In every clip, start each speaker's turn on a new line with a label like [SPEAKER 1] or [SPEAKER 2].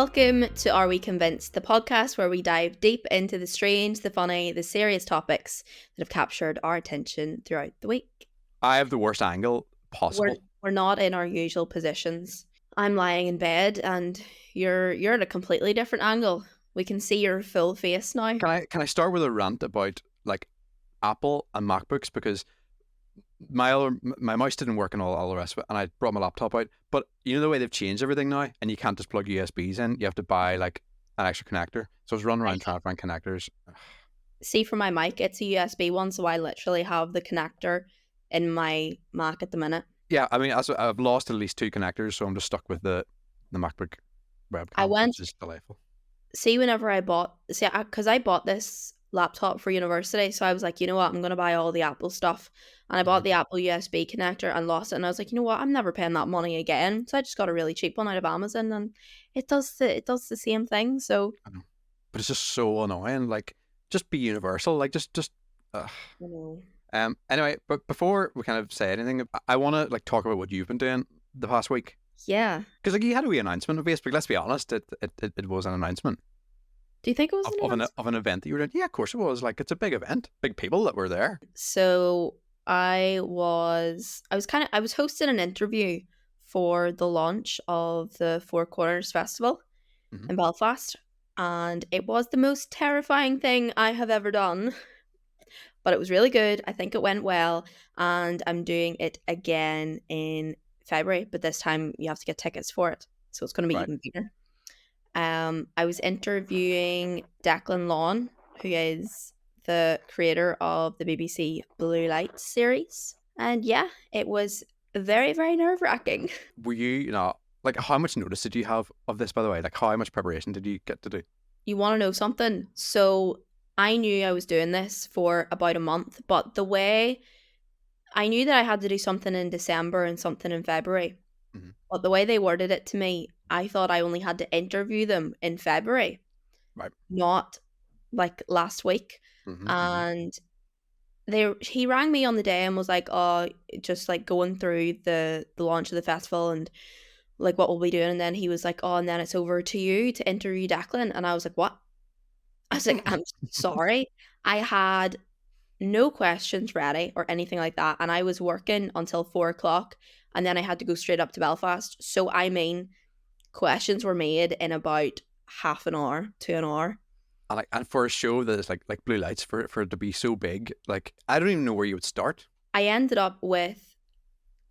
[SPEAKER 1] Welcome to Are We Convinced, the podcast where we dive deep into the strange, the funny, the serious topics that have captured our attention throughout the week.
[SPEAKER 2] I have the worst angle
[SPEAKER 1] We're
[SPEAKER 2] possible.
[SPEAKER 1] we're not in our usual positions. I'm lying in bed and you're at a completely different angle. We can see your full face now.
[SPEAKER 2] Can I start with a rant about like Apple and MacBooks, because my mouse didn't work and all the rest of it, and I brought my laptop out. But you know the way they've changed everything now, and you can't just plug USBs in. You have to buy like an extra connector. So I was running around trying to find connectors.
[SPEAKER 1] See, for my mic, it's a USB one, so I literally have the connector in my Mac at the minute.
[SPEAKER 2] Yeah, I mean, I've lost at least 2 connectors, so I'm just stuck with the MacBook
[SPEAKER 1] I
[SPEAKER 2] webcam,
[SPEAKER 1] went
[SPEAKER 2] which is delightful.
[SPEAKER 1] because I bought this laptop for university, so I was like, you know what, I'm gonna buy all the Apple stuff, and I bought the Apple USB connector and lost it, and I was like, you know what, I'm never paying that money again, so I just got a really cheap one out of Amazon, and it does the same thing. So
[SPEAKER 2] I know, but it's just so annoying. Like, just be universal. Like, just. Uh.
[SPEAKER 1] you know,
[SPEAKER 2] Anyway, but before we kind of say anything, I want to like talk about what you've been doing the past week,
[SPEAKER 1] yeah.
[SPEAKER 2] because like you had a wee announcement of Facebook. Let's be honest, it was an announcement
[SPEAKER 1] Do you think it was
[SPEAKER 2] of,
[SPEAKER 1] an
[SPEAKER 2] of an
[SPEAKER 1] announcement?
[SPEAKER 2] of an event that you were doing. Yeah, of course it was. Like, it's a big event, big people that were there.
[SPEAKER 1] So I was hosting an interview for the launch of the Four Corners Festival
[SPEAKER 2] Mm-hmm.
[SPEAKER 1] in Belfast, and it was the most terrifying thing I have ever done. But it was really good. I think it went well, and I'm doing it again in February, but this time you have to get tickets for it, so it's going to be
[SPEAKER 2] Right.
[SPEAKER 1] even bigger. I was interviewing Declan Lawn, who is the creator of the BBC Blue Lights series, and yeah, it was very, very nerve-wracking.
[SPEAKER 2] Were you know, like, how much notice did you have of this, by the way? Like, how much preparation did you get to do?
[SPEAKER 1] You want to know something? So I knew I was doing this for about a month, but the way I knew that I had to do something in December and something in February.
[SPEAKER 2] Mm-hmm.
[SPEAKER 1] But the way they worded it to me, I thought I only had to interview them in February,
[SPEAKER 2] Right.
[SPEAKER 1] not like last week.
[SPEAKER 2] Mm-hmm.
[SPEAKER 1] And he rang me on the day and was like, "Oh, just like going through the launch of the festival and like what we'll be doing." And then he was like, "Oh, and then it's over to you to interview Declan." And I was like, "What?" I was like, "I'm sorry." I had no questions ready or anything like that, and I was working until 4 o'clock, and then I had to go straight up to Belfast. So I mean, questions were made in about half an hour to an hour.
[SPEAKER 2] And for a show that is like Blue Lights, for it to be so big, like, I don't even know where you would start.
[SPEAKER 1] I ended up with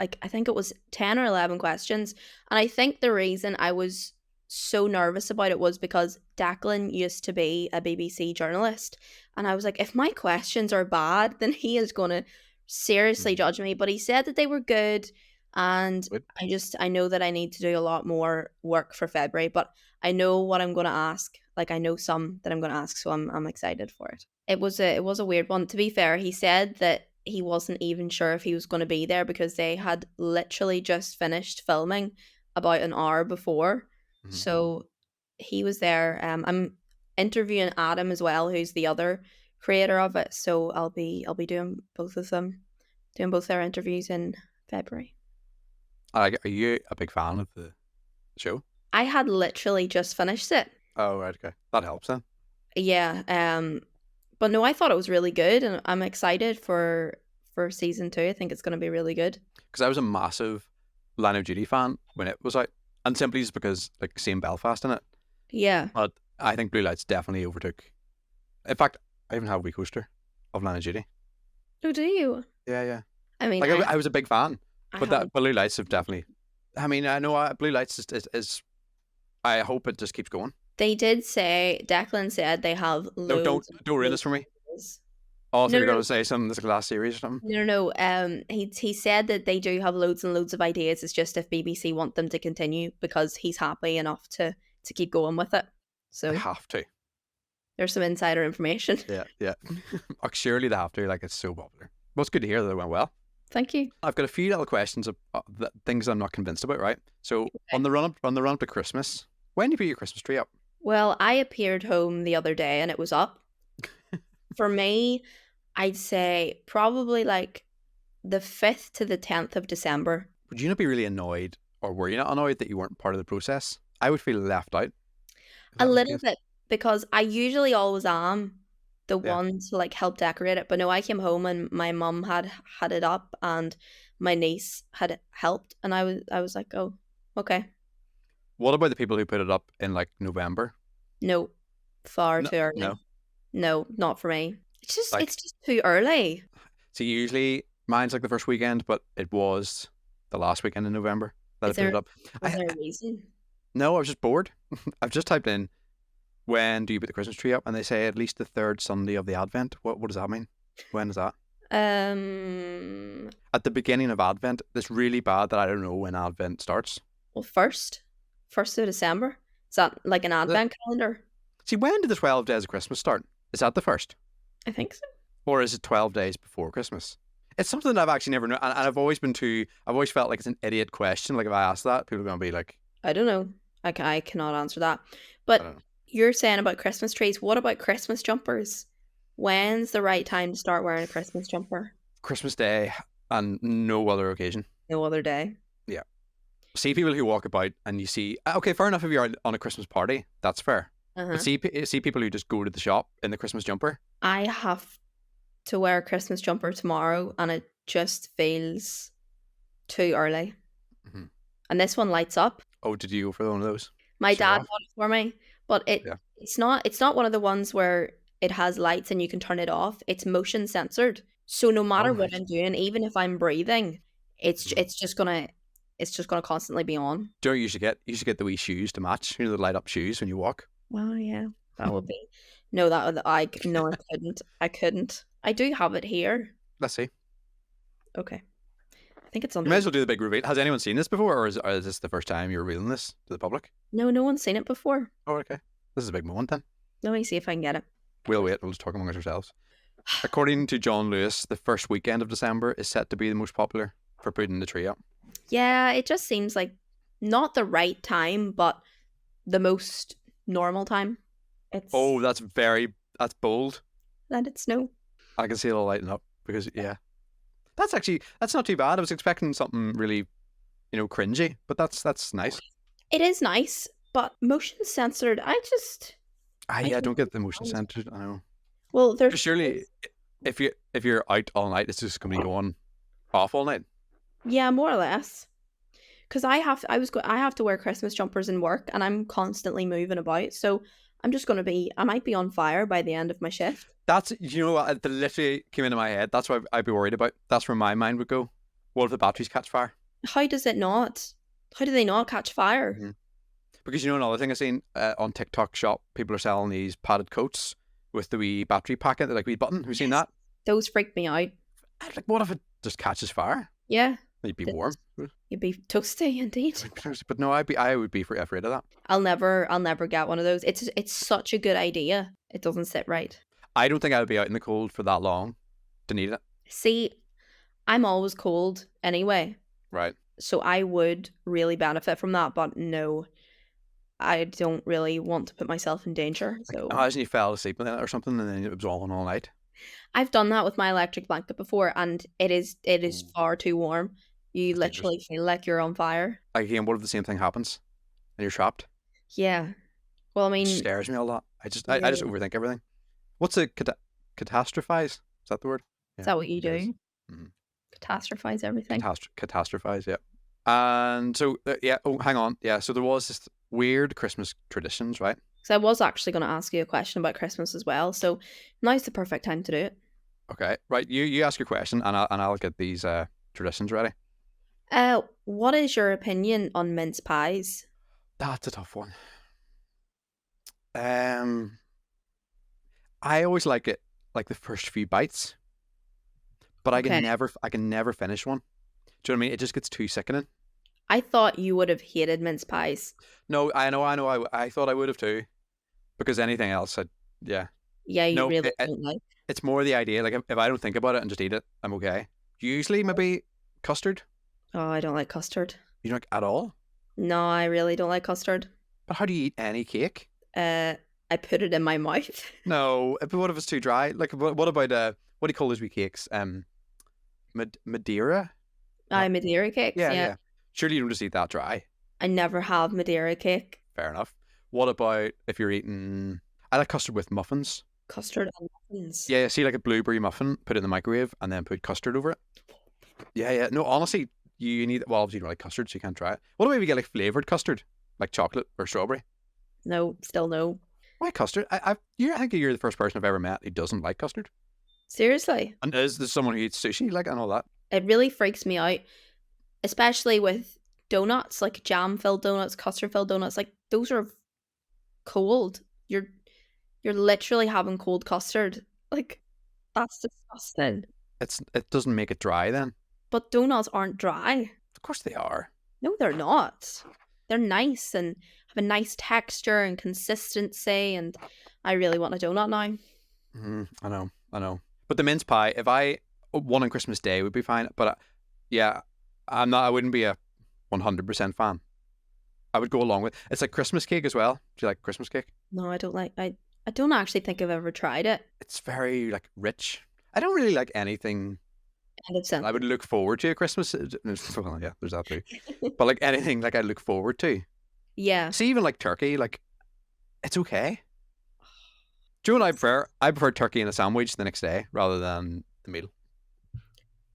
[SPEAKER 1] like I think it was 10 or 11 questions, and I think the reason I was so nervous about it was because Declan used to be a BBC journalist, and I was like, if my questions are bad, then he is going to seriously
[SPEAKER 2] Mm-hmm.
[SPEAKER 1] judge me. But he said that they were good, and
[SPEAKER 2] Good.
[SPEAKER 1] I know that I need to do a lot more work for February, but I know what I'm going to ask. Like I know some that I'm going to ask, so I'm excited for it. It was a weird one. To be fair, he said that he wasn't even sure if he was going to be there because they had literally just finished filming about an hour before.
[SPEAKER 2] Mm-hmm.
[SPEAKER 1] So he was there. I'm interviewing Adam as well, who's the other creator of it. So I'll be doing both of them, doing both their interviews in February.
[SPEAKER 2] Are you a big fan of the show?
[SPEAKER 1] I had literally just finished it.
[SPEAKER 2] Oh, right, okay, that helps then.
[SPEAKER 1] Yeah. But no, I thought it was really good, and I'm excited for season 2. I think it's going to be really good.
[SPEAKER 2] Because I was a massive Line of Duty fan when it was out, and simply just because like seeing Belfast in it.
[SPEAKER 1] Yeah.
[SPEAKER 2] But I think Blue Lights definitely overtook. In fact, I even have a wee coaster of Line of Duty.
[SPEAKER 1] Oh, do you?
[SPEAKER 2] Yeah.
[SPEAKER 1] I mean,
[SPEAKER 2] Like, I was a big fan,
[SPEAKER 1] I
[SPEAKER 2] but
[SPEAKER 1] haven't.
[SPEAKER 2] that Blue Lights have definitely. I mean, I know Blue Lights is. I hope it just keeps going.
[SPEAKER 1] They did say Declan said they have
[SPEAKER 2] No,
[SPEAKER 1] loads.
[SPEAKER 2] don't ruin this for me.
[SPEAKER 1] Loads.
[SPEAKER 2] Oh, so
[SPEAKER 1] No,
[SPEAKER 2] you're
[SPEAKER 1] no,
[SPEAKER 2] going
[SPEAKER 1] no,
[SPEAKER 2] to say something this last series or something?
[SPEAKER 1] no. He said that they do have loads and loads of ideas. It's just if BBC want them to continue because he's happy enough to keep going with it.
[SPEAKER 2] I
[SPEAKER 1] So
[SPEAKER 2] have to.
[SPEAKER 1] there's some insider information.
[SPEAKER 2] Yeah. Oh, surely they have to. Like, it's so popular. Well, it's good to hear that it went well.
[SPEAKER 1] Thank you.
[SPEAKER 2] I've got a few little questions of things I'm not convinced about. Right. So on the run up to Christmas, when do you put your Christmas tree up?
[SPEAKER 1] Well, I appeared home the other day and it was up. For me, I'd say probably like the 5th to the 10th of December.
[SPEAKER 2] Would you not be really annoyed, or were you not annoyed that you weren't part of the process? I would feel left out. Is
[SPEAKER 1] A
[SPEAKER 2] that like
[SPEAKER 1] little
[SPEAKER 2] gift?
[SPEAKER 1] bit, because I usually always am the
[SPEAKER 2] Yeah.
[SPEAKER 1] one to, like, help decorate it, but no, I came home and my mum had it up and my niece had helped, and I was like, "Oh, okay."
[SPEAKER 2] What about the people who put it up in like November?
[SPEAKER 1] No, far
[SPEAKER 2] No,
[SPEAKER 1] too early.
[SPEAKER 2] no.
[SPEAKER 1] No, not for me.
[SPEAKER 2] Like,
[SPEAKER 1] It's just too early.
[SPEAKER 2] see, usually mine's like the first weekend, but it was the last weekend in November that I
[SPEAKER 1] Is
[SPEAKER 2] put it
[SPEAKER 1] there
[SPEAKER 2] up.
[SPEAKER 1] was there a reason?
[SPEAKER 2] No, I was just bored. I've just typed in when do you put the Christmas tree up, and they say at least the third Sunday of the Advent. What does that mean? When is that?
[SPEAKER 1] Um,
[SPEAKER 2] At the beginning of Advent. It's really bad that I don't know when Advent starts.
[SPEAKER 1] well, first of December. Is that like an
[SPEAKER 2] The-
[SPEAKER 1] advent calendar?
[SPEAKER 2] See, when did the 12 days of Christmas start? Is that the first?
[SPEAKER 1] I think so.
[SPEAKER 2] Or is it 12 days before Christmas? It's something that I've actually never known. And I've always been too, I've always felt like it's an idiot question. Like if I ask that, people are going to be like,
[SPEAKER 1] I don't know. I cannot answer that.
[SPEAKER 2] I
[SPEAKER 1] But
[SPEAKER 2] don't know.
[SPEAKER 1] you're saying about Christmas trees. What about Christmas jumpers? When's the right time to start wearing a Christmas jumper?
[SPEAKER 2] Christmas Day and no other occasion.
[SPEAKER 1] No other day.
[SPEAKER 2] Yeah. See people who walk about and you see, okay, fair enough if you're out on a Christmas party, that's fair. But
[SPEAKER 1] Uh-huh.
[SPEAKER 2] see people who just go to the shop in the Christmas jumper.
[SPEAKER 1] I have to wear a Christmas jumper tomorrow and it just feels too early.
[SPEAKER 2] Hmm.
[SPEAKER 1] And this one lights up.
[SPEAKER 2] Oh, did you go for one of those?
[SPEAKER 1] My
[SPEAKER 2] Show
[SPEAKER 1] dad
[SPEAKER 2] off?
[SPEAKER 1] bought it for me, but
[SPEAKER 2] Yeah.
[SPEAKER 1] it's not one of the ones where it has lights and you can turn it off. It's motion censored. So no
[SPEAKER 2] Oh,
[SPEAKER 1] matter what
[SPEAKER 2] nice.
[SPEAKER 1] I'm doing, even if I'm breathing, it's
[SPEAKER 2] Mhm.
[SPEAKER 1] it's just gonna it's just gonna constantly be on.
[SPEAKER 2] Do you know what you should get the wee shoes to match, you know, the light up shoes when you walk.
[SPEAKER 1] Well, yeah, that would be no, that would no, I couldn't. I couldn't. I do have it here.
[SPEAKER 2] Let's see.
[SPEAKER 1] Okay, I think it's
[SPEAKER 2] You may
[SPEAKER 1] under.
[SPEAKER 2] as well do the big reveal. Has anyone seen this before, or is this the first time you're revealing this to the public?
[SPEAKER 1] No, no one's seen it before.
[SPEAKER 2] Oh, okay. This is a big moment then.
[SPEAKER 1] Let me see if I can get it.
[SPEAKER 2] We'll wait. We'll just talk amongst ourselves. According to John Lewis, the first weekend of December is set to be the most popular for putting the tree up.
[SPEAKER 1] Yeah, it just seems like not the right time, but the most normal time. It's
[SPEAKER 2] Oh, that's bold.
[SPEAKER 1] let it snow.
[SPEAKER 2] I can see it all lighting up because yeah, that's not too bad. I was expecting something really, cringy, but that's nice.
[SPEAKER 1] It is nice, but motion censored. I
[SPEAKER 2] Yeah, I
[SPEAKER 1] don't
[SPEAKER 2] don't get the motion
[SPEAKER 1] understand.
[SPEAKER 2] censored. I know.
[SPEAKER 1] Well,
[SPEAKER 2] But surely, if you're out all night, it's just gonna be going off all night.
[SPEAKER 1] yeah, more or less. Because I have to wear Christmas jumpers in work, and I'm constantly moving about. So I might be on fire by the end of my shift.
[SPEAKER 2] That's what that literally came into my head. That's what I'd be worried about. That's where my mind would go. What if the batteries catch fire?
[SPEAKER 1] How does it not? How do they not catch fire?
[SPEAKER 2] Hmm. Because another thing I've seen on TikTok shop, people are selling these padded coats with the wee battery packet, like wee button. Have you seen
[SPEAKER 1] Yes,
[SPEAKER 2] that?
[SPEAKER 1] those freak me out.
[SPEAKER 2] I was like, what if it just catches fire?
[SPEAKER 1] Yeah,
[SPEAKER 2] You'd be
[SPEAKER 1] th-
[SPEAKER 2] warm.
[SPEAKER 1] you'd be toasty indeed.
[SPEAKER 2] But no, I would be afraid of that.
[SPEAKER 1] I'll never get one of those. It's such a good idea. It doesn't sit right.
[SPEAKER 2] I don't think I would be out in the cold for that long to need it.
[SPEAKER 1] See, I'm always cold anyway,
[SPEAKER 2] Right.
[SPEAKER 1] so I would really benefit from that, but no, I don't really want to put myself in danger.
[SPEAKER 2] Like
[SPEAKER 1] So
[SPEAKER 2] imagine you fell asleep in it or something and then it was on all night.
[SPEAKER 1] I've done that with my electric blanket before, and it is
[SPEAKER 2] Ooh,
[SPEAKER 1] far too warm. You
[SPEAKER 2] that's dangerous.
[SPEAKER 1] literally feel like you're on fire.
[SPEAKER 2] Again, what if the same thing happens and you're trapped?
[SPEAKER 1] Yeah. Well, I
[SPEAKER 2] It
[SPEAKER 1] mean,
[SPEAKER 2] scares me a lot. I just
[SPEAKER 1] really,
[SPEAKER 2] overthink everything. What's a catastrophize? Is that the word?
[SPEAKER 1] is
[SPEAKER 2] Yeah,
[SPEAKER 1] that what you
[SPEAKER 2] it is.
[SPEAKER 1] do?
[SPEAKER 2] Mm-hmm.
[SPEAKER 1] Catastrophize everything?
[SPEAKER 2] Catastrophize, yeah. And so, yeah. Oh, hang on. Yeah. So there was this weird Christmas traditions, right?
[SPEAKER 1] So I was actually going to ask you a question about Christmas as well. So now's the perfect time to do it.
[SPEAKER 2] Okay, right. You ask your question, and I'll get these traditions ready.
[SPEAKER 1] What is your opinion on mince pies?
[SPEAKER 2] That's a tough one. Um, I always like it like the first few bites, but
[SPEAKER 1] Okay.
[SPEAKER 2] I can never finish one. Do you know what I mean? It just gets too sickening.
[SPEAKER 1] I thought you would have hated mince pies.
[SPEAKER 2] No, I know. I thought I would have too, because anything else, yeah.
[SPEAKER 1] Yeah, you
[SPEAKER 2] No,
[SPEAKER 1] really don't like.
[SPEAKER 2] it's more the idea. Like if I don't think about it and just eat it, I'm okay. Usually, maybe custard.
[SPEAKER 1] Oh, I don't like custard.
[SPEAKER 2] You don't like at all.
[SPEAKER 1] No, I really don't like custard.
[SPEAKER 2] But how do you eat any cake?
[SPEAKER 1] Uh, I put it in my mouth.
[SPEAKER 2] No, but what if it's too dry? Like, what about what do you call those wee cakes? Madeira.
[SPEAKER 1] I Madeira cakes.
[SPEAKER 2] Yeah,
[SPEAKER 1] Yeah,
[SPEAKER 2] yeah. Surely you don't just eat that dry.
[SPEAKER 1] I never have Madeira cake.
[SPEAKER 2] Fair enough. What about if you're eating? I like custard with muffins.
[SPEAKER 1] Custard and muffins.
[SPEAKER 2] Yeah, see like a blueberry muffin, put it in the microwave, and then put custard over it. Yeah, yeah. No, honestly, you need. Well, obviously you don't like custard, so you can't try it. What about if you get like flavored custard, like chocolate or strawberry?
[SPEAKER 1] No, still no.
[SPEAKER 2] Why custard? I think you're the first person I've ever met who doesn't like custard.
[SPEAKER 1] Seriously.
[SPEAKER 2] And is there someone who eats sushi like and all that?
[SPEAKER 1] It really freaks me out, especially with donuts, like jam filled donuts, custard filled donuts. Like those are cold. You're literally having cold custard. Like that's disgusting.
[SPEAKER 2] It doesn't make it dry then.
[SPEAKER 1] But donuts aren't dry.
[SPEAKER 2] Of course they are.
[SPEAKER 1] No, they're not. They're nice and have a nice texture and consistency. And I really want a donut now.
[SPEAKER 2] I know. But the mince pie, if I one on Christmas Day would be fine. But yeah, I'm not. I wouldn't be a 100% fan. I would go along with. It's like Christmas cake as well. Do you like Christmas cake?
[SPEAKER 1] No, I don't like. I don't actually think I've ever tried it.
[SPEAKER 2] It's very like rich. I don't really like anything
[SPEAKER 1] Kind of
[SPEAKER 2] I would
[SPEAKER 1] sensitive.
[SPEAKER 2] look forward to at Christmas. Well, yeah, there's that too. But like anything like I look forward to.
[SPEAKER 1] Yeah.
[SPEAKER 2] See, even like turkey, like it's okay. Do you know what I prefer? I prefer turkey in a sandwich the next day rather than the meal.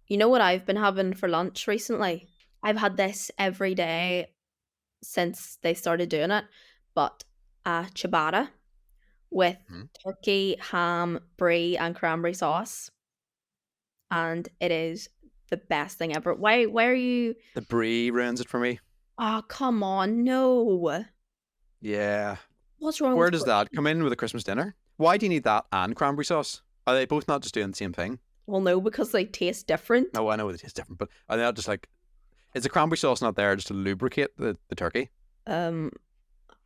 [SPEAKER 1] You know what I've been having for lunch recently? I've had this every day since they started doing it, but a ciabatta with
[SPEAKER 2] Hmm.
[SPEAKER 1] turkey, ham, brie, and cranberry sauce, and it is the best thing ever. Why are you?
[SPEAKER 2] The brie ruins it for me.
[SPEAKER 1] Oh, come on, no!
[SPEAKER 2] Yeah.
[SPEAKER 1] What's wrong
[SPEAKER 2] Where
[SPEAKER 1] with
[SPEAKER 2] does that
[SPEAKER 1] brie?
[SPEAKER 2] come in with a Christmas dinner? Why do you need that and cranberry sauce? Are they both not just doing the same thing?
[SPEAKER 1] Well, no, because they taste different.
[SPEAKER 2] No, I know it is different, but are they not just like is the cranberry sauce not there just to lubricate the turkey?
[SPEAKER 1] Um,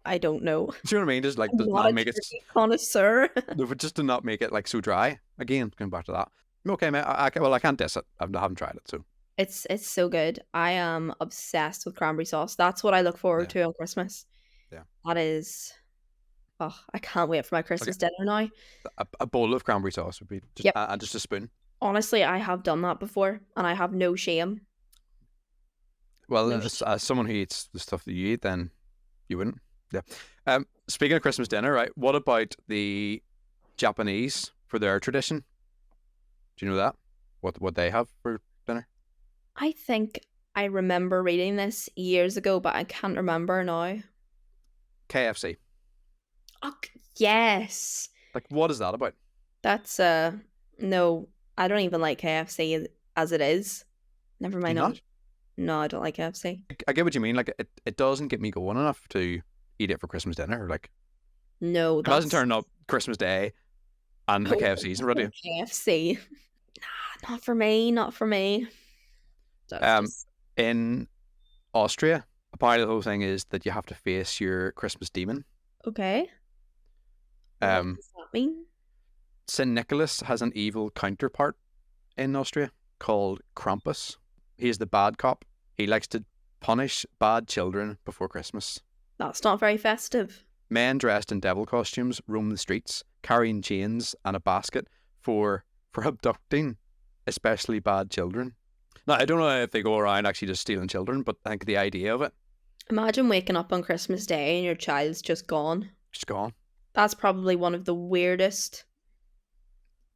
[SPEAKER 1] I don't know.
[SPEAKER 2] Do you know what I mean? Just like
[SPEAKER 1] I'm
[SPEAKER 2] does
[SPEAKER 1] not
[SPEAKER 2] not
[SPEAKER 1] a
[SPEAKER 2] make it
[SPEAKER 1] turkey connoisseur.
[SPEAKER 2] no, but just to not make it like so dry. Again, going back to that. Okay, mate. Well, I can't diss it. I haven't tried it, so
[SPEAKER 1] It's so good. I am obsessed with cranberry sauce. That's what I look forward
[SPEAKER 2] yeah,
[SPEAKER 1] to on Christmas.
[SPEAKER 2] yeah.
[SPEAKER 1] That is, oh, I can't wait for my
[SPEAKER 2] Okay,
[SPEAKER 1] Christmas dinner now.
[SPEAKER 2] a bowl of cranberry sauce would be just
[SPEAKER 1] Yep.
[SPEAKER 2] and just a spoon.
[SPEAKER 1] Honestly, I have done that before and I have no shame.
[SPEAKER 2] Well,
[SPEAKER 1] No shame.
[SPEAKER 2] as someone who eats the stuff that you eat, then you wouldn't. Yeah. Speaking of Christmas dinner, right? What about the Japanese for their tradition? Do you know that? What they have for dinner?
[SPEAKER 1] I think I remember reading this years ago, but I can't remember now.
[SPEAKER 2] KFC.
[SPEAKER 1] Oh, yes.
[SPEAKER 2] Like, what is that about?
[SPEAKER 1] That's, no, I don't even like KFC as it is. Never
[SPEAKER 2] Do you
[SPEAKER 1] mind
[SPEAKER 2] not?
[SPEAKER 1] on. No, I don't like KFC.
[SPEAKER 2] I get what you mean. Like, it doesn't get me going enough to eat it for Christmas dinner. Like,
[SPEAKER 1] No,
[SPEAKER 2] imagine
[SPEAKER 1] that's
[SPEAKER 2] turning up Christmas Day and the KFC's in front of you.
[SPEAKER 1] KFC. Nah, not for me, not for me. That's
[SPEAKER 2] Um,
[SPEAKER 1] just
[SPEAKER 2] in Austria, a part of the whole thing is that you have to face your Christmas demon.
[SPEAKER 1] okay. What
[SPEAKER 2] Um,
[SPEAKER 1] does that mean?
[SPEAKER 2] Saint Nicholas has an evil counterpart in Austria called Krampus. He is the bad cop. He likes to punish bad children before Christmas.
[SPEAKER 1] That's not very festive.
[SPEAKER 2] Men dressed in devil costumes roam the streets, carrying chains and a basket for abducting especially bad children. Now, I don't know if they go around actually just stealing children, but I think the idea of it
[SPEAKER 1] Imagine waking up on Christmas Day and your child's just gone.
[SPEAKER 2] is gone.
[SPEAKER 1] That's probably one of the weirdest
[SPEAKER 2] It's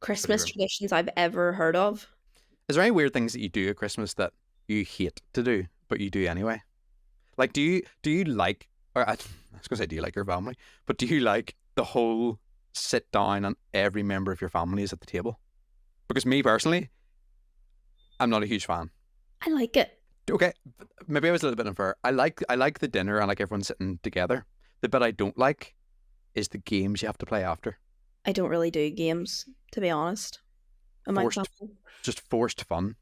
[SPEAKER 2] pretty
[SPEAKER 1] Christmas
[SPEAKER 2] grim.
[SPEAKER 1] traditions I've ever heard of.
[SPEAKER 2] Is there any weird things that you do at Christmas that you hate to do, but you do anyway? Like, do you like? Or I was gonna say, do you like your family? But do you like the whole sit down and every member of your family is at the table? Because me personally, I'm not a huge fan.
[SPEAKER 1] I like it.
[SPEAKER 2] Okay, maybe I was a little bit unfair. I like the dinner and like everyone sitting together. The bit I don't like is the games you have to play after.
[SPEAKER 1] I don't really do games, to be honest. With my
[SPEAKER 2] Forced,
[SPEAKER 1] family.
[SPEAKER 2] just forced fun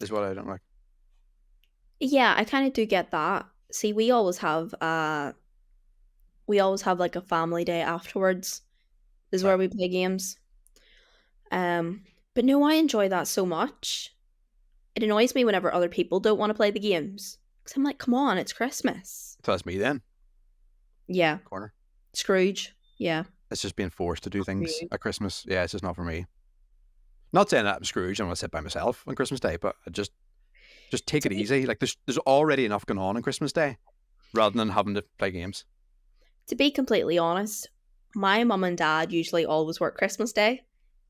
[SPEAKER 2] is what I don't like.
[SPEAKER 1] Yeah, I kind of do get that. See, we always have like a family day afterwards. Is
[SPEAKER 2] Right.
[SPEAKER 1] where we play games. But no, I enjoy that so much. It annoys me whenever other people don't want to play the games. Because I'm like, come on, it's Christmas.
[SPEAKER 2] So that's me then.
[SPEAKER 1] Yeah.
[SPEAKER 2] Corner.
[SPEAKER 1] Scrooge. Yeah.
[SPEAKER 2] It's just being forced to do
[SPEAKER 1] Not for
[SPEAKER 2] things
[SPEAKER 1] you.
[SPEAKER 2] at Christmas. Yeah, it's just not for me. Not saying that I'm Scrooge. I'm gonna sit by myself on Christmas Day, but I just take
[SPEAKER 1] To
[SPEAKER 2] it
[SPEAKER 1] be,
[SPEAKER 2] easy. Like there's already enough going on Christmas Day, rather than having to play games.
[SPEAKER 1] To be completely honest, my mum and dad usually always work Christmas Day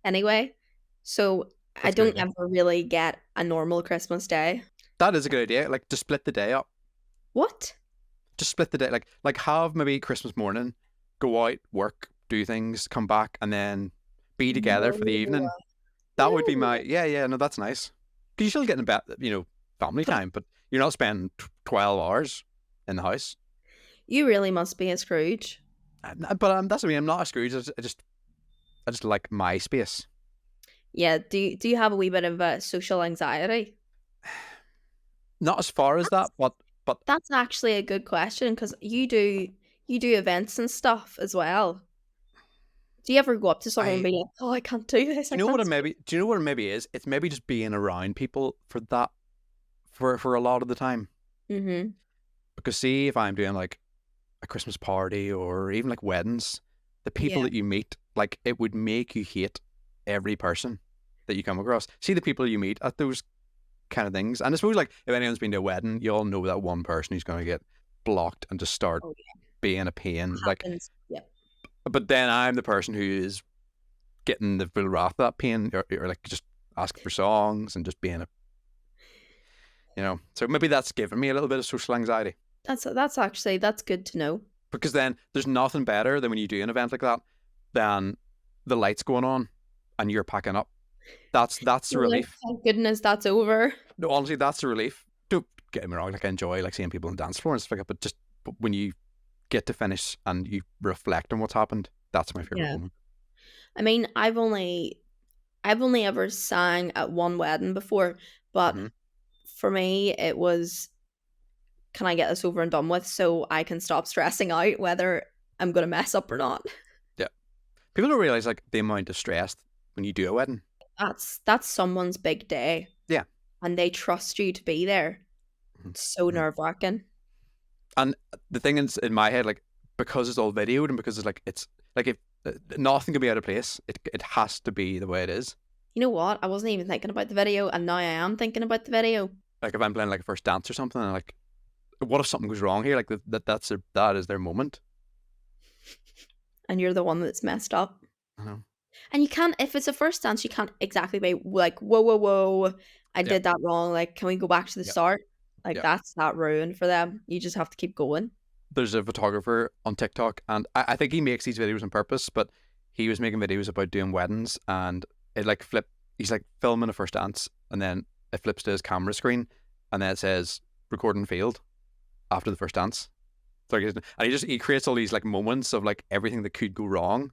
[SPEAKER 1] anyway. So I
[SPEAKER 2] That's a good
[SPEAKER 1] don't
[SPEAKER 2] idea.
[SPEAKER 1] ever really get a normal Christmas Day.
[SPEAKER 2] That is a good idea. Like, to split the day up.
[SPEAKER 1] What?
[SPEAKER 2] Just split the day. Like have maybe Christmas morning, go out, work, do things, come back, and then be together
[SPEAKER 1] No.
[SPEAKER 2] for the evening. That would be my
[SPEAKER 1] No.
[SPEAKER 2] yeah, yeah. No, that's nice. Because you're still getting about family
[SPEAKER 1] But
[SPEAKER 2] time, but you're not spending 12 hours in the house.
[SPEAKER 1] you really must be a Scrooge.
[SPEAKER 2] But that's what I mean. I'm not a Scrooge. I just like my space.
[SPEAKER 1] Yeah, do you have a wee bit of social anxiety?
[SPEAKER 2] Not as far as that,
[SPEAKER 1] That's
[SPEAKER 2] but
[SPEAKER 1] that's actually a good question because you do events and stuff as well. Do you ever go up to someone and
[SPEAKER 2] I
[SPEAKER 1] be like, "Oh, I can't do this.
[SPEAKER 2] do
[SPEAKER 1] I
[SPEAKER 2] you know what
[SPEAKER 1] can't
[SPEAKER 2] it
[SPEAKER 1] speak."
[SPEAKER 2] maybe do you know what it maybe is? It's maybe just being around people for that for a lot of the time.
[SPEAKER 1] Mhm.
[SPEAKER 2] Because see, if I'm doing like a Christmas party or even like weddings, the people
[SPEAKER 1] Yeah.
[SPEAKER 2] that you meet, like it would make you hate every person that you come across. See the people you meet at those kind of things. And I suppose like if anyone's been to a wedding, you all know that one person who's going to get blocked and just start
[SPEAKER 1] Oh, yeah.
[SPEAKER 2] being a pain. Like,
[SPEAKER 1] Happens. Yep.
[SPEAKER 2] but then I'm the person who is getting the full wrath of that pain, or like just asking for songs and just being a. So maybe that's given me a little bit of social anxiety.
[SPEAKER 1] That's actually that's good to know.
[SPEAKER 2] Because then there's nothing better than when you do an event like that than the lights going on and you're packing up. That's the
[SPEAKER 1] You're like,
[SPEAKER 2] relief.
[SPEAKER 1] "Thank goodness that's over."
[SPEAKER 2] No, honestly, that's the relief. Don't get me wrong, like I enjoy like seeing people on dance floor and stuff like that, but when you get to finish and you reflect on what's happened, that's my favorite
[SPEAKER 1] Yeah.
[SPEAKER 2] moment.
[SPEAKER 1] I mean, I've only ever sang at one wedding before, but
[SPEAKER 2] Hmm.
[SPEAKER 1] for me it was, can I get this over and done with so I can stop stressing out whether I'm going to mess up or not.
[SPEAKER 2] Yeah, people don't realize like the amount of stress when you do a wedding.
[SPEAKER 1] That's someone's big day
[SPEAKER 2] Yeah.
[SPEAKER 1] and they trust you to be there. It's so
[SPEAKER 2] Hmm.
[SPEAKER 1] nerve-wracking.
[SPEAKER 2] And the thing is in my head, like because it's all videoed and because it's like if nothing can be out of place, it has to be the way it is.
[SPEAKER 1] You know what? I wasn't even thinking about the video and now I am thinking about the video.
[SPEAKER 2] Like if I'm playing like a first dance or something, and like, what if something goes wrong here? Like that is their moment.
[SPEAKER 1] And you're the one that's messed up.
[SPEAKER 2] I know.
[SPEAKER 1] And you can't, if it's a first dance, you can't exactly be like, whoa, whoa, whoa, I
[SPEAKER 2] Yep.
[SPEAKER 1] did that wrong. Like, can we go back to the
[SPEAKER 2] Yep.
[SPEAKER 1] start? Like,
[SPEAKER 2] Yep.
[SPEAKER 1] that's that ruined for them. You just have to keep going.
[SPEAKER 2] There's a photographer on TikTok, and I think he makes these videos on purpose, but he was making videos about doing weddings, and it like flip. He's like filming a first dance, and then it flips to his camera screen, and then it says recording failed after the first dance. So like, and he creates all these like moments of like everything that could go wrong.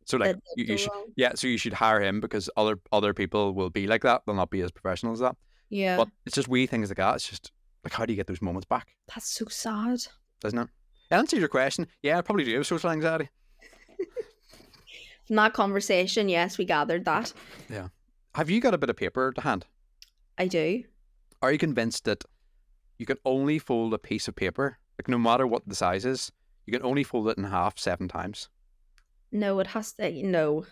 [SPEAKER 2] So like
[SPEAKER 1] That did
[SPEAKER 2] you
[SPEAKER 1] go
[SPEAKER 2] should
[SPEAKER 1] wrong.
[SPEAKER 2] yeah, so you should hire him because other people will be like that. They'll not be as professional as that.
[SPEAKER 1] Yeah.
[SPEAKER 2] But it's just wee things like that. It's just like how do you get those moments back,
[SPEAKER 1] That's so sad.
[SPEAKER 2] doesn't it? Answer your question. Yeah, I probably do have social anxiety.
[SPEAKER 1] From that conversation, yes, we gathered that.
[SPEAKER 2] Yeah. Have you got a bit of paper to hand?
[SPEAKER 1] I do.
[SPEAKER 2] Are you convinced that you can only fold a piece of paper, like no matter what the size is, you can only fold it in half 7 times?
[SPEAKER 1] No, it has to, no.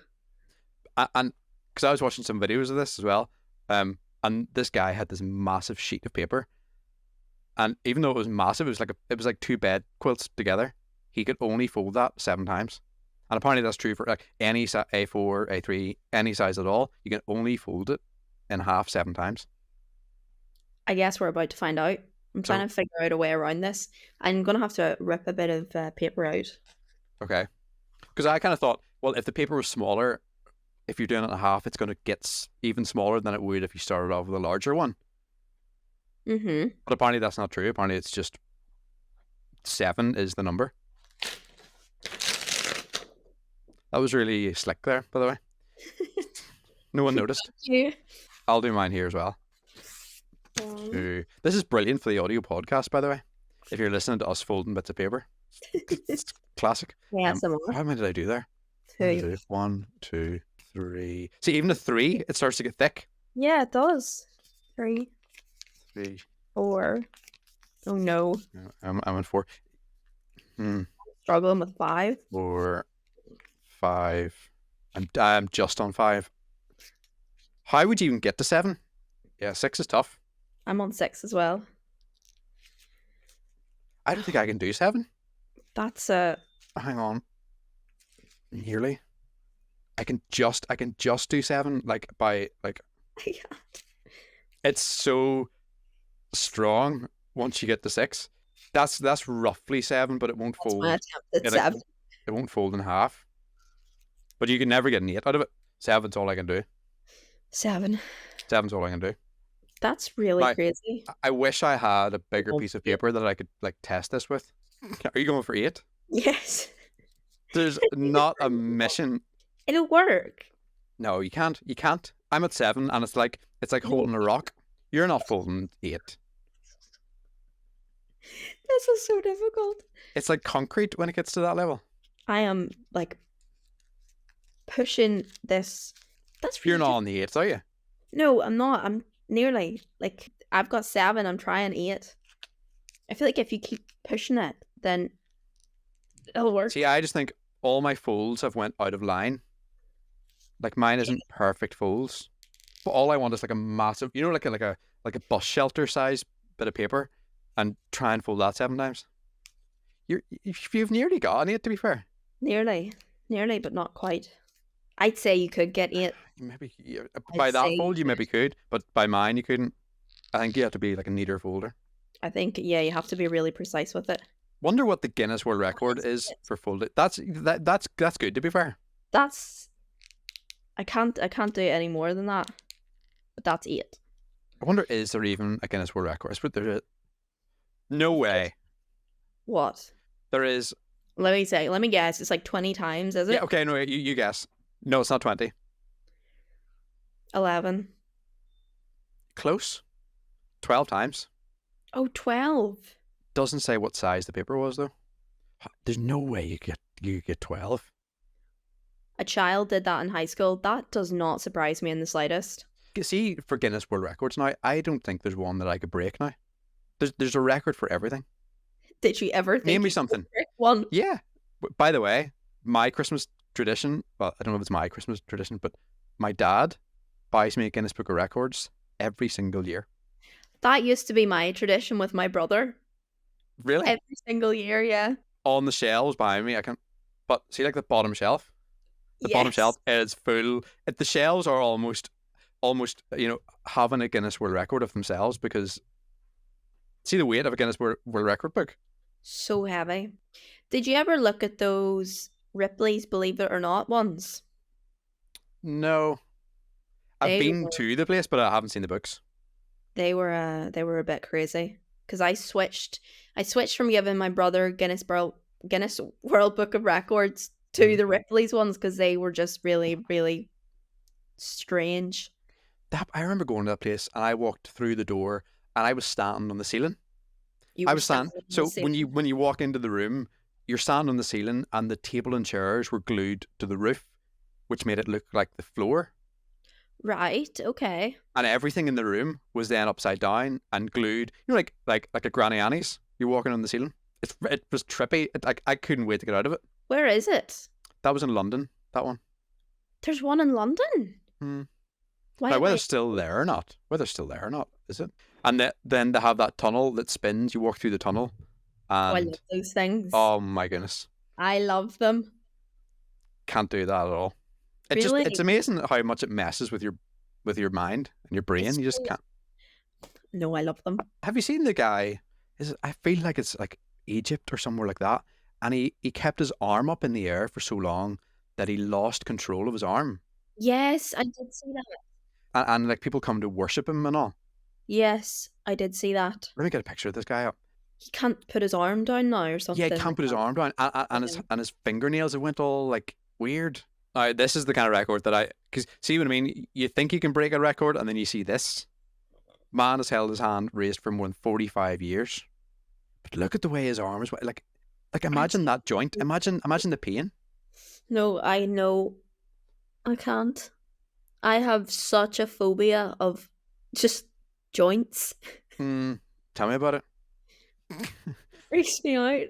[SPEAKER 2] And because I was watching some videos of this as well, and this guy had this massive sheet of paper, and even though it was massive, it was like two bed quilts together. He could only fold that 7 times, and apparently that's true for like any A4, A3, any size at all. You can only fold it in half 7 times.
[SPEAKER 1] I guess we're about to find out. I'm
[SPEAKER 2] So
[SPEAKER 1] trying to figure out a way around this. I'm going to have to rip a bit of paper out.
[SPEAKER 2] okay, because I kind of thought, well, if the paper was smaller, if you're doing it in half, it's going to get even smaller than it would if you started off with a larger one.
[SPEAKER 1] Mm-hmm.
[SPEAKER 2] But apparently that's not true. Apparently it's just 7 is the number. That was really slick there, by the way. No one noticed.
[SPEAKER 1] You.
[SPEAKER 2] I'll do mine here as well. This is brilliant for the audio podcast, by the way. If you're listening to us folding bits of paper, it's classic.
[SPEAKER 1] Yeah, some more.
[SPEAKER 2] How many did I do there?
[SPEAKER 1] Two.
[SPEAKER 2] 1, 2, 3. See, even a 3, it starts to get thick.
[SPEAKER 1] Yeah, it does. 3,
[SPEAKER 2] 3.
[SPEAKER 1] 4. Oh no.
[SPEAKER 2] I'm on 4.
[SPEAKER 1] Struggling with 5.
[SPEAKER 2] 4, 5. I'm just on 5. How would you even get to 7? Yeah, 6 is tough.
[SPEAKER 1] I'm on 6 as well.
[SPEAKER 2] I don't think I can do 7.
[SPEAKER 1] That's
[SPEAKER 2] Hang on, nearly. I can just do 7 like by like it's so strong once you get to 6. That's roughly 7, but it won't
[SPEAKER 1] that's my
[SPEAKER 2] fold.
[SPEAKER 1] attempt at
[SPEAKER 2] It like
[SPEAKER 1] 7.
[SPEAKER 2] it won't fold in half. But you can never get an 8 out of it. 7's all I can do.
[SPEAKER 1] 7.
[SPEAKER 2] 7's all I can do.
[SPEAKER 1] That's really
[SPEAKER 2] Now,
[SPEAKER 1] crazy.
[SPEAKER 2] I wish I had a bigger
[SPEAKER 1] Oh,
[SPEAKER 2] piece of
[SPEAKER 1] yeah.
[SPEAKER 2] paper that I could like test this with. Are you going for 8?
[SPEAKER 1] Yes.
[SPEAKER 2] There's not a mission.
[SPEAKER 1] It'll work.
[SPEAKER 2] No, you can't. You can't. I'm at 7, and it's like
[SPEAKER 1] No,
[SPEAKER 2] holding a rock. You're not folding 8.
[SPEAKER 1] this is so difficult.
[SPEAKER 2] It's like concrete when it gets to that level.
[SPEAKER 1] I am like pushing this. That's
[SPEAKER 2] You're
[SPEAKER 1] really
[SPEAKER 2] not on the 8s, are you?
[SPEAKER 1] No, I'm not. I'm nearly. Like, I've got 7. I'm trying 8. I feel like if you keep pushing it, then it'll work.
[SPEAKER 2] See, I just think all my folds have went out of line. Like mine isn't perfect folds, but all I want is like a massive, like a bus shelter size bit of paper, and try and fold that 7 times. You've nearly got an 8, to be fair.
[SPEAKER 1] Nearly. Nearly, but not quite. I'd say you could get 8.
[SPEAKER 2] Maybe
[SPEAKER 1] I'd
[SPEAKER 2] by
[SPEAKER 1] say
[SPEAKER 2] that
[SPEAKER 1] you
[SPEAKER 2] fold you maybe could, but by mine you couldn't. I think you have to be like a neater folder.
[SPEAKER 1] I think, yeah, you have to be really precise with it.
[SPEAKER 2] Wonder what the Guinness World Record
[SPEAKER 1] What
[SPEAKER 2] is
[SPEAKER 1] it?
[SPEAKER 2] for folded. That's good, to be fair.
[SPEAKER 1] That's I can't do any more than that. But that's 8.
[SPEAKER 2] I wonder, is there even a Guinness World Record? But there's no way
[SPEAKER 1] What?
[SPEAKER 2] there is.
[SPEAKER 1] Let me guess. It's like 20 times, is
[SPEAKER 2] Yeah,
[SPEAKER 1] it?
[SPEAKER 2] okay, no, you guess. No, it's not 20.
[SPEAKER 1] 11.
[SPEAKER 2] Close. 12 times.
[SPEAKER 1] Oh, 12.
[SPEAKER 2] Doesn't say what size the paper was though. There's no way you get 12.
[SPEAKER 1] A child did that in high school. That does not surprise me in the slightest.
[SPEAKER 2] See, for Guinness World Records now, I don't think there's one that I could break now. There's a record for everything.
[SPEAKER 1] Did you ever think
[SPEAKER 2] Name me
[SPEAKER 1] you could
[SPEAKER 2] something.
[SPEAKER 1] break one?
[SPEAKER 2] Yeah. By the way, my Christmas tradition, well, I don't know if it's my Christmas tradition, but my dad buys me a Guinness Book of Records every single year.
[SPEAKER 1] That used to be my tradition with my brother.
[SPEAKER 2] Really?
[SPEAKER 1] Every single year, yeah.
[SPEAKER 2] On the shelves behind me, I can. But see, like the bottom shelf. The bottom shelf is full. The shelves are almost, having a Guinness World Record of themselves, because see the weight of a Guinness World Record book.
[SPEAKER 1] So heavy. Did you ever look at those Ripley's Believe It or Not ones?
[SPEAKER 2] No, I've
[SPEAKER 1] They
[SPEAKER 2] been
[SPEAKER 1] were
[SPEAKER 2] to the place, but I haven't seen the books.
[SPEAKER 1] they were a bit crazy because I switched from giving my brother Guinness World Book of Records to the Ripley's ones because they were just really really strange.
[SPEAKER 2] I remember going to that place, and I walked through the door, and I was standing on the ceiling.
[SPEAKER 1] You
[SPEAKER 2] I
[SPEAKER 1] were
[SPEAKER 2] was standing.
[SPEAKER 1] standing in the
[SPEAKER 2] So
[SPEAKER 1] same.
[SPEAKER 2] when you walk into the room, you're standing on the ceiling, and the table and chairs were glued to the roof, which made it look like the floor.
[SPEAKER 1] Right, okay.
[SPEAKER 2] And everything in the room was then upside down and glued. Like a Granny Annie's. You're walking on the ceiling. It was trippy. I couldn't wait to get out of it.
[SPEAKER 1] Where is it?
[SPEAKER 2] That was in London. That one.
[SPEAKER 1] There's one in London.
[SPEAKER 2] Hmm.
[SPEAKER 1] Why
[SPEAKER 2] Now,
[SPEAKER 1] am
[SPEAKER 2] whether
[SPEAKER 1] I?
[SPEAKER 2] it's still there or not, is it? And then they have that tunnel that spins. You walk through the tunnel,
[SPEAKER 1] Oh, I
[SPEAKER 2] and
[SPEAKER 1] love those things.
[SPEAKER 2] oh my goodness,
[SPEAKER 1] I love them.
[SPEAKER 2] can't do that at all.
[SPEAKER 1] Really?
[SPEAKER 2] It's amazing how much it messes with your mind and your brain.
[SPEAKER 1] It's
[SPEAKER 2] You just
[SPEAKER 1] really-
[SPEAKER 2] can't.
[SPEAKER 1] No, I love them.
[SPEAKER 2] Have you seen the guy? I feel like it's like Egypt or somewhere like that, and he kept his arm up in the air for so long that he lost control of his arm,
[SPEAKER 1] Yes, I did see that.
[SPEAKER 2] and like people come to worship him and all.
[SPEAKER 1] Yes, I did see that.
[SPEAKER 2] Let me get a picture of this guy up.
[SPEAKER 1] He can't put his arm down now or
[SPEAKER 2] Yeah,
[SPEAKER 1] something
[SPEAKER 2] he can't
[SPEAKER 1] like
[SPEAKER 2] put his
[SPEAKER 1] that.
[SPEAKER 2] arm down, and his fingernails have went all like weird. This is the kind of record that because see what I mean. You think you can break a record, and then you see this man has held his hand raised for more than 45 years. But look at the way his arm is like imagine that joint. Imagine the pain.
[SPEAKER 1] No, I know. I can't. I have such a phobia of just joints.
[SPEAKER 2] Tell me about it.
[SPEAKER 1] Freaks me out.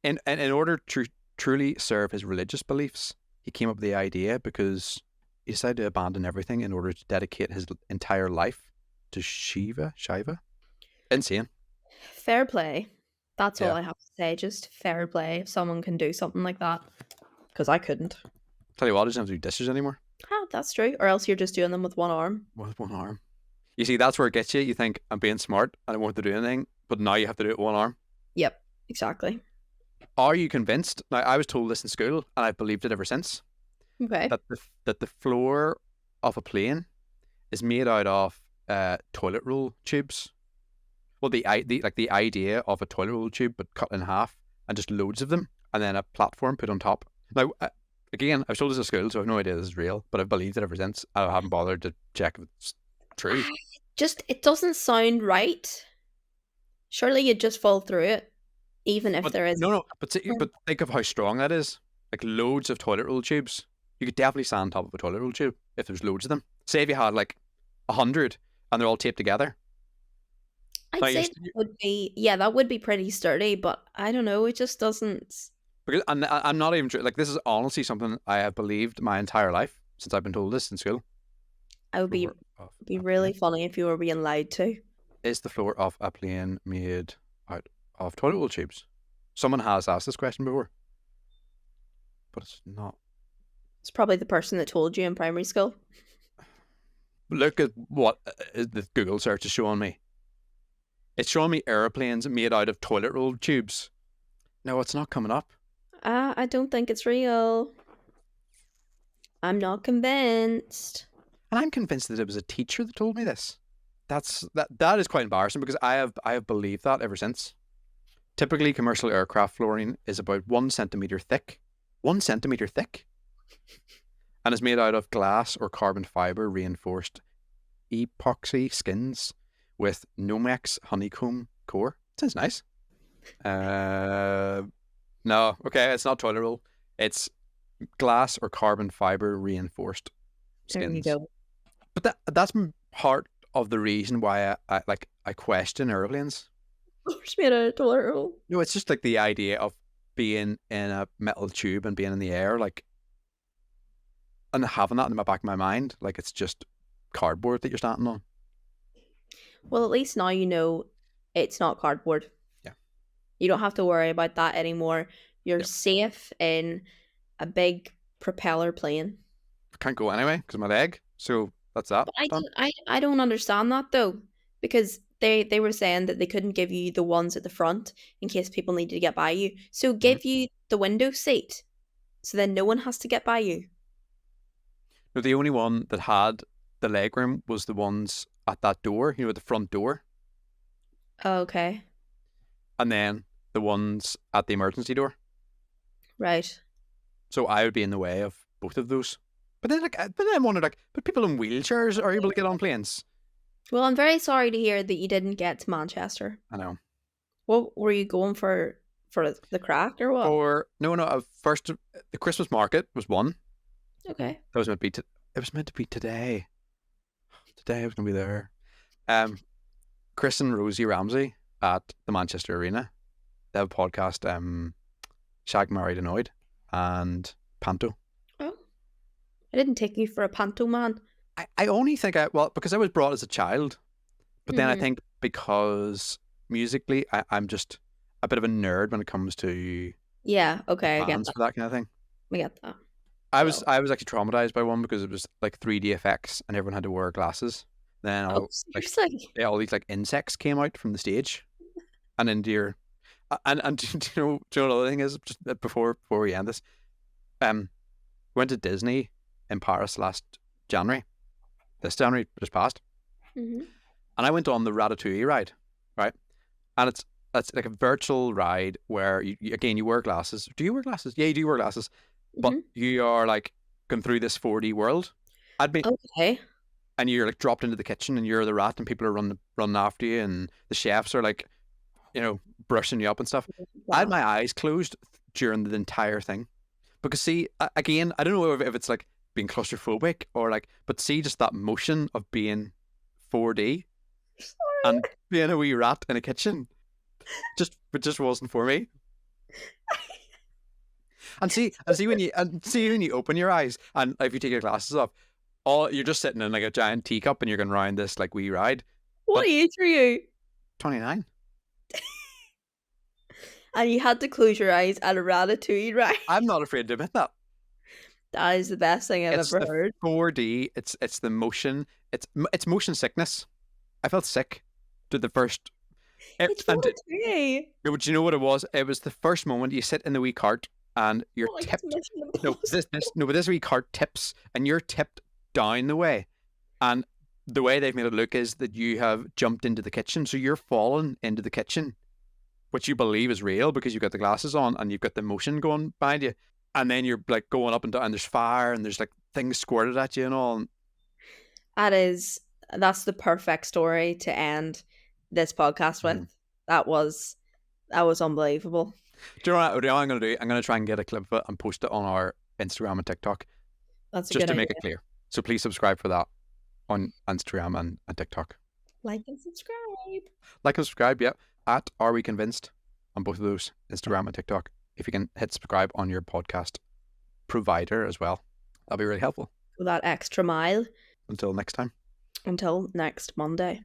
[SPEAKER 2] In order to truly serve his religious beliefs, he came up with the idea because he decided to abandon everything in order to dedicate his entire life to Shiva. Insane.
[SPEAKER 1] Fair play. That's all
[SPEAKER 2] Yeah.
[SPEAKER 1] I have to say. Just fair play if someone can do something like that. Because I couldn't.
[SPEAKER 2] Tell you what, I don't have to do dishes anymore
[SPEAKER 1] Ah, that's true. Or else you're just doing them with one arm.
[SPEAKER 2] with one arm. You see, that's where it gets you. You think I'm being smart, I don't want to do anything, but now you have to do it with one arm.
[SPEAKER 1] Yep, exactly.
[SPEAKER 2] Are you convinced? Now, I was told this in school, and I've believed it ever since,
[SPEAKER 1] Okay.
[SPEAKER 2] that the floor of a plane is made out of toilet roll tubes. Well, the idea of a toilet roll tube, but cut in half, and just loads of them, and then a platform put on top. Now, again, I was told this at school, so I have no idea this is real, but I've believed it ever since. I haven't bothered to check if it's true.
[SPEAKER 1] Just, it doesn't sound right. Surely you'd just fall through it, even if
[SPEAKER 2] But
[SPEAKER 1] there is.
[SPEAKER 2] no, but think of how strong that is. Like loads of toilet roll tubes. You could definitely stand on top of a toilet roll tube if there's loads of them. Say if you had like 100 and they're all taped together. Now
[SPEAKER 1] I'd say that would be, yeah, that would be pretty sturdy, but I don't know, it just doesn't.
[SPEAKER 2] because I'm not even like this is honestly something I have believed my entire life since I've been told this in school.
[SPEAKER 1] I would
[SPEAKER 2] Floor of
[SPEAKER 1] be
[SPEAKER 2] a
[SPEAKER 1] really
[SPEAKER 2] plane.
[SPEAKER 1] funny if you were being lied to.
[SPEAKER 2] Is the floor of a plane made out of toilet roll tubes? Someone has asked this question before, but it's not.
[SPEAKER 1] It's probably the person that told you in primary school.
[SPEAKER 2] Look at what the Google search is showing me. It's showing me airplanes made out of toilet roll tubes. No, it's not coming up.
[SPEAKER 1] I don't think it's real. I'm not convinced.
[SPEAKER 2] And I'm convinced that it was a teacher that told me this. That is quite embarrassing because I have believed that ever since. Typically, commercial aircraft flooring is about 1 centimeter thick. 1 centimeter thick? And is made out of glass or carbon fiber reinforced epoxy skins with Nomex honeycomb core. Sounds nice. No, okay, it's not toilet roll. It's glass or carbon fiber reinforced
[SPEAKER 1] There you
[SPEAKER 2] skins.
[SPEAKER 1] go.
[SPEAKER 2] But that's part of the reason why I question airplanes.
[SPEAKER 1] Just made a toilet roll.
[SPEAKER 2] No, it's just like the idea of being in a metal tube and being in the air, like, and having that in the back of my mind, like it's just cardboard that you're standing on.
[SPEAKER 1] Well, at least now you know it's not cardboard.
[SPEAKER 2] Yeah,
[SPEAKER 1] You don't have to worry about that anymore. You're
[SPEAKER 2] yeah.
[SPEAKER 1] safe in a big propeller plane.
[SPEAKER 2] I can't go anyway because of my leg. So that's that
[SPEAKER 1] But I
[SPEAKER 2] done.
[SPEAKER 1] don't, I don't understand that though, because they were saying that they couldn't give you the ones at the front in case people needed to get by you. So
[SPEAKER 2] Mhm.
[SPEAKER 1] give you the window seat, so then no one has to get by you.
[SPEAKER 2] No, the only one that had the leg room was the ones at that door, at the front door,
[SPEAKER 1] Okay,
[SPEAKER 2] and then the ones at the emergency door.
[SPEAKER 1] right.
[SPEAKER 2] So I would be in the way of both of those. But then, but then I wondered, but people in wheelchairs are able to get on planes.
[SPEAKER 1] Well, I'm very sorry to hear that you didn't get to Manchester.
[SPEAKER 2] I know.
[SPEAKER 1] What were you going for the crack or what?
[SPEAKER 2] Or no, first the Christmas market was one.
[SPEAKER 1] Okay.
[SPEAKER 2] That was meant to be. It was meant to be today. Today I was going to be there. Um, Chris and Rosie Ramsey at the Manchester Arena. They have a podcast. Shag Married Annoyed and Panto.
[SPEAKER 1] Oh, I didn't take you for a panto man.
[SPEAKER 2] I only think because I was brought as a child, but then I
[SPEAKER 1] Hmm.
[SPEAKER 2] think because musically I'm just a bit of a nerd when it comes to
[SPEAKER 1] Yeah. Okay, I get
[SPEAKER 2] bands
[SPEAKER 1] that.
[SPEAKER 2] for that kind of thing.
[SPEAKER 1] I get that. Well.
[SPEAKER 2] I was actually traumatized by one because it was like 3D effects and everyone had to wear glasses. Then
[SPEAKER 1] Oh,
[SPEAKER 2] all like
[SPEAKER 1] seriously.
[SPEAKER 2] all these like insects came out from the stage and into your and do you know another thing is just before we end this, went to Disney in Paris last January. This January just passed.
[SPEAKER 1] Hmm.
[SPEAKER 2] And I went on the Ratatouille ride, right? And it's like a virtual ride where again you wear glasses. Do you wear glasses? Yeah, you do wear glasses, but
[SPEAKER 1] Hmm.
[SPEAKER 2] you are like going through this 4D world. I'd be
[SPEAKER 1] Okay.
[SPEAKER 2] and you're like dropped into the kitchen and you're the rat and people are running after you and the chefs are like brushing you up and stuff. I had
[SPEAKER 1] Wow.
[SPEAKER 2] my eyes closed during the entire thing because see again I don't know if it's like being claustrophobic or like but see just that motion of being 4D and being a wee rat in a kitchen it just wasn't for me. And see when you open your eyes and if you take your glasses off, all you're just sitting in like a giant teacup and you're going around this like wee ride.
[SPEAKER 1] What
[SPEAKER 2] But
[SPEAKER 1] age are you?
[SPEAKER 2] 29,
[SPEAKER 1] And you had to close your eyes at a ratatouille, right?
[SPEAKER 2] I'm not afraid to admit that.
[SPEAKER 1] That is the best thing I've
[SPEAKER 2] It's
[SPEAKER 1] ever
[SPEAKER 2] the
[SPEAKER 1] heard.
[SPEAKER 2] 4D. It's the motion. It's motion sickness. I felt sick to the first.
[SPEAKER 1] It's
[SPEAKER 2] And
[SPEAKER 1] ratatouille.
[SPEAKER 2] but you know what it was? It was the first moment you sit in the wee cart and you're
[SPEAKER 1] Not like it's
[SPEAKER 2] tipped.
[SPEAKER 1] Mission
[SPEAKER 2] No, this
[SPEAKER 1] Impossible.
[SPEAKER 2] this no, but this wee cart tips and you're tipped down the way. And the way they've made it look is that you have jumped into the kitchen, so you're falling into the kitchen, which you believe is real because you've got the glasses on and you've got the motion going behind you. And then you're like going up and down, and there's fire and there's like things squirted at you and all. And
[SPEAKER 1] That is, that's the perfect story to end this podcast with.
[SPEAKER 2] Mhm.
[SPEAKER 1] That was that was unbelievable.
[SPEAKER 2] Do you know what I'm going to do? I'm going to try and get a clip of it and post it on our Instagram and TikTok
[SPEAKER 1] That's a
[SPEAKER 2] just
[SPEAKER 1] good
[SPEAKER 2] to
[SPEAKER 1] idea.
[SPEAKER 2] make it clear. So please subscribe for that on Instagram and TikTok.
[SPEAKER 1] Like and subscribe.
[SPEAKER 2] Like and subscribe, yeah, at Are We Convinced on both of those, Instagram and TikTok. If you can hit subscribe on your podcast provider as well, that'd be really helpful.
[SPEAKER 1] That extra mile.
[SPEAKER 2] Until next time.
[SPEAKER 1] Until next Monday.